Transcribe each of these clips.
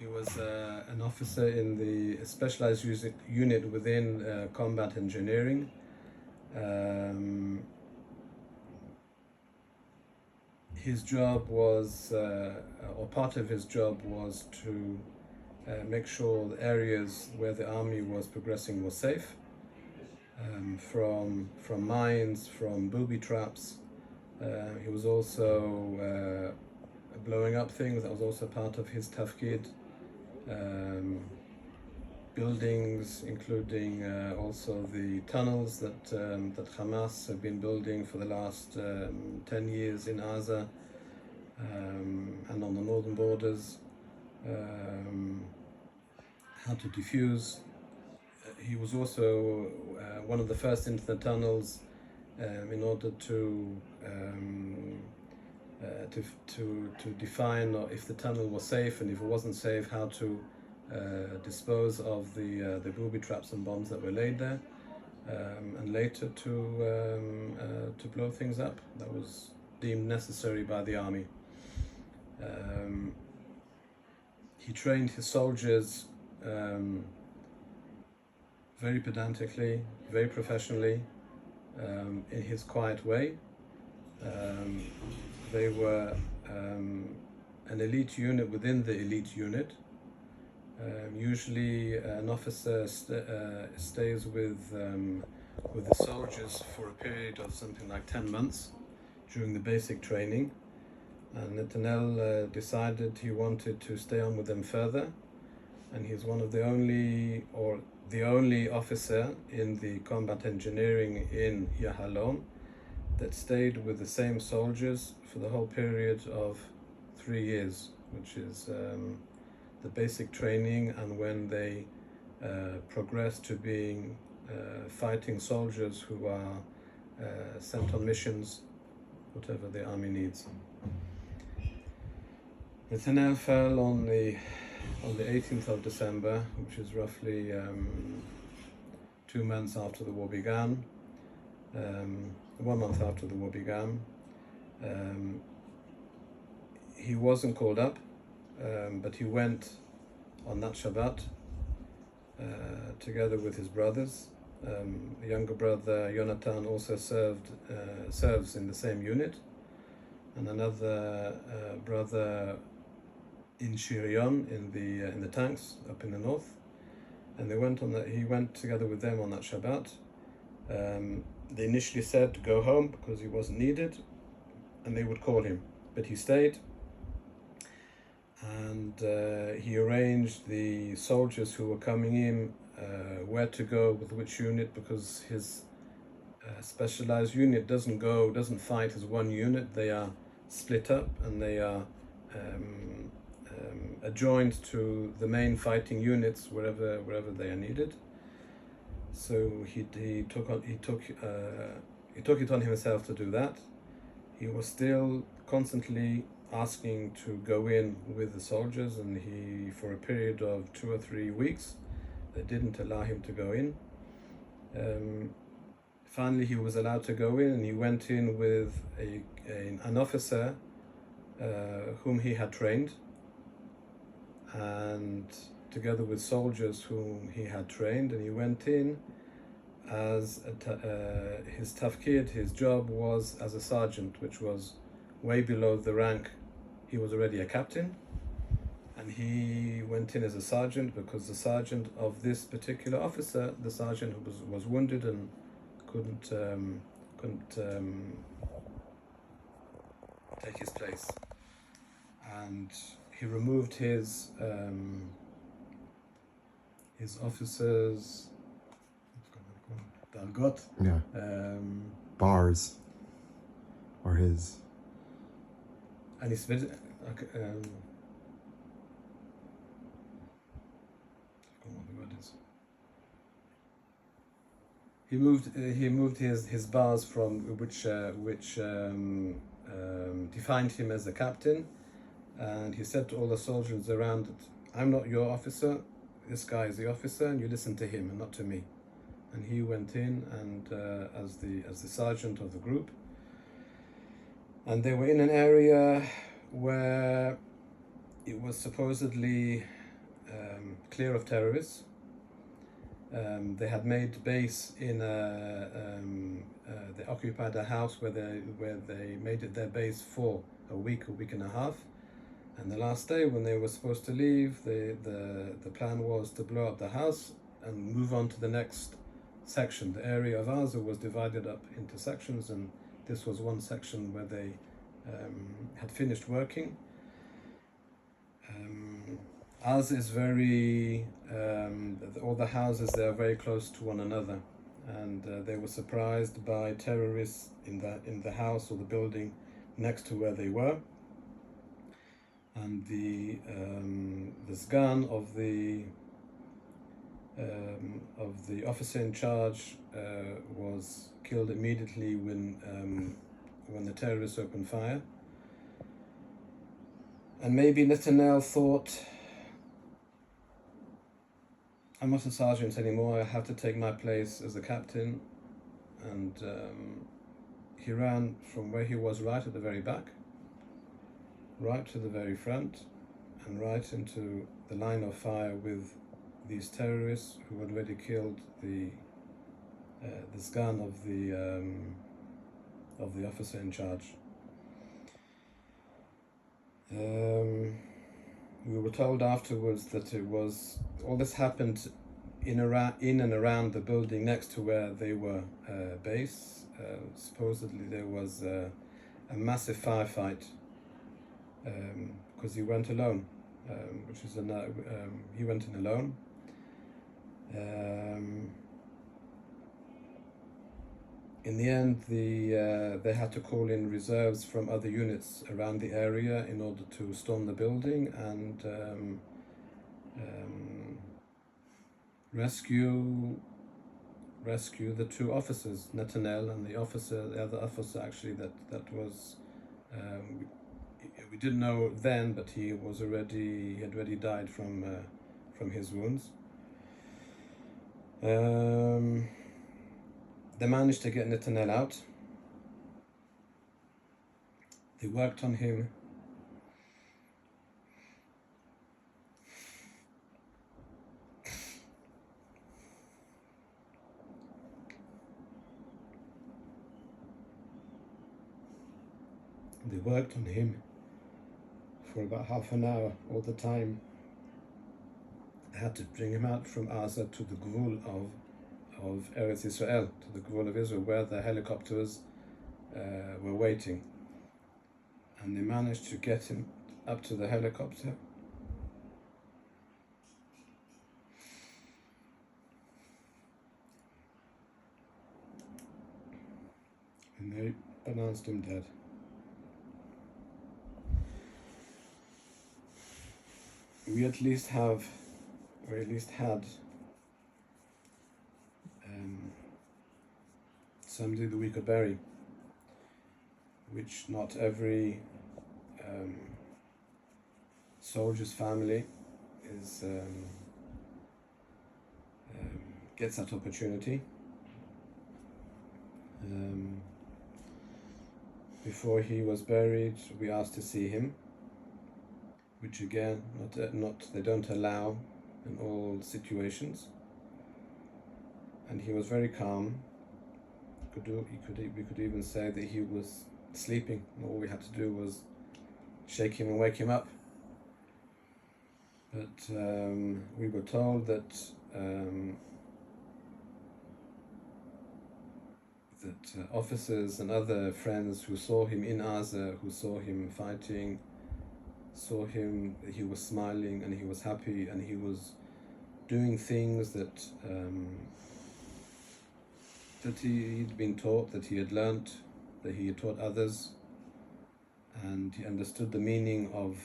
He was an officer in the specialized unit within combat engineering. His job was, or part of his job was to make sure the areas where the army was progressing were safe, from mines, from booby traps. He was also blowing up things. That was also part of his tafkid. Buildings, including also the tunnels that Hamas have been building for the last 10 years in Gaza and on the northern borders. How to defuse. He was also one of the first into the tunnels in order to define if the tunnel was safe, and if it wasn't safe, how to dispose of the booby traps and bombs that were laid there, and later to blow things up. That was deemed necessary by the army. He trained his soldiers very pedantically, very professionally, in his quiet way. They were an elite unit within the elite unit. Usually an officer stays with the soldiers for a period of something like 10 months during the basic training. And Netanel decided he wanted to stay on with them further, and he's one of the only officer in the combat engineering in Yahalom that stayed with the same soldiers for the whole period of 3 years, which is the basic training, and when they progress to being fighting soldiers who are sent on missions, whatever the army needs. Netanel fell on the 18th of December, which is roughly 2 months after the war began, 1 month after the war began. He wasn't called up, but he went on that Shabbat together with his brothers. The younger brother Yonatan also serves in the same unit, and another brother in Shirion in the tanks up in the north. And they went on that. He went together with them on that Shabbat. They initially said to go home because he wasn't needed, and they would call him, but he stayed. And he arranged the soldiers who were coming in where to go with which unit, because his specialized unit doesn't fight as one unit. They are split up, and they are adjoined to the main fighting units wherever they are needed. So he took it on himself to do that. He was still constantly asking to go in with the soldiers, and he, for a period of 2 or 3 weeks, they didn't allow him to go in. Finally, he was allowed to go in, and he went in with an officer whom he had trained, and together with soldiers whom he had trained, and he went in as his tafkid, his job was as a sergeant, which was way below the rank. He was already a captain, and he went in as a sergeant because the sergeant of this particular officer, the sergeant was wounded and couldn't take his place. And he removed his officers, Dargot, bars, or his. And he spent he moved his bars from which defined him as a captain, and he said to all the soldiers around it, "I'm not your officer. This guy is the officer, and you listen to him and not to me." And he went in and as the sergeant of the group. And they were in an area where it was supposedly clear of terrorists. They had made base in they occupied a house where they made it their base for a week and a half. And the last day, when they were supposed to leave, the plan was to blow up the house and move on to the next section. The area of Gaza was divided up into sections, and this was one section where they had finished working. Gaza is very, all the houses there are very close to one another, and they were surprised by terrorists in the house or the building next to where they were. And the sgan of the officer in charge was killed immediately when the terrorists opened fire. And maybe Netanyahu thought, I'm not a sergeant anymore, I have to take my place as a captain. And he ran from where he was right at the very back, right to the very front, and right into the line of fire with these terrorists who had already killed the sgan of the officer in charge. We were told afterwards that all this happened in and around the building next to where they were based. Supposedly there was a massive firefight because he went alone, he went in alone. In the end, they had to call in reserves from other units around the area in order to storm the building and rescue the two officers, Netanyahu and the other officer actually that was. We didn't know then, but he had already died from his wounds. They managed to get Netanyahu out. They worked on him. They worked on him for about half an hour all the time. They had to bring him out from Gaza to the Gvul of Eretz Israel, to the Gvul of Israel, where the helicopters were waiting. And they managed to get him up to the helicopter. And they pronounced him dead. We at least had somebody that we could bury, which not every soldier's family gets that opportunity. Before he was buried, we asked to see him, which again, they don't allow in all situations. And he was very calm. We could even say that he was sleeping. All we had to do was shake him and wake him up. But we were told that officers and other friends who saw him in Gaza, who saw him fighting, saw him, he was smiling and he was happy and he was doing things that he'd been taught, that he had learnt, that he had taught others, and he understood the meaning of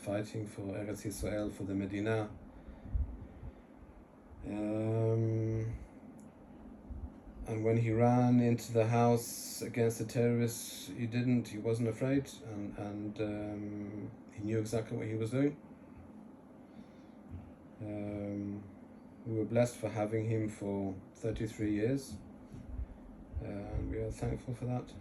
fighting for Eretz Israel, for the Medina. And when he ran into the house against the terrorists, he wasn't afraid, and he knew exactly what he was doing. We were blessed for having him for 33 years, and we are thankful for that.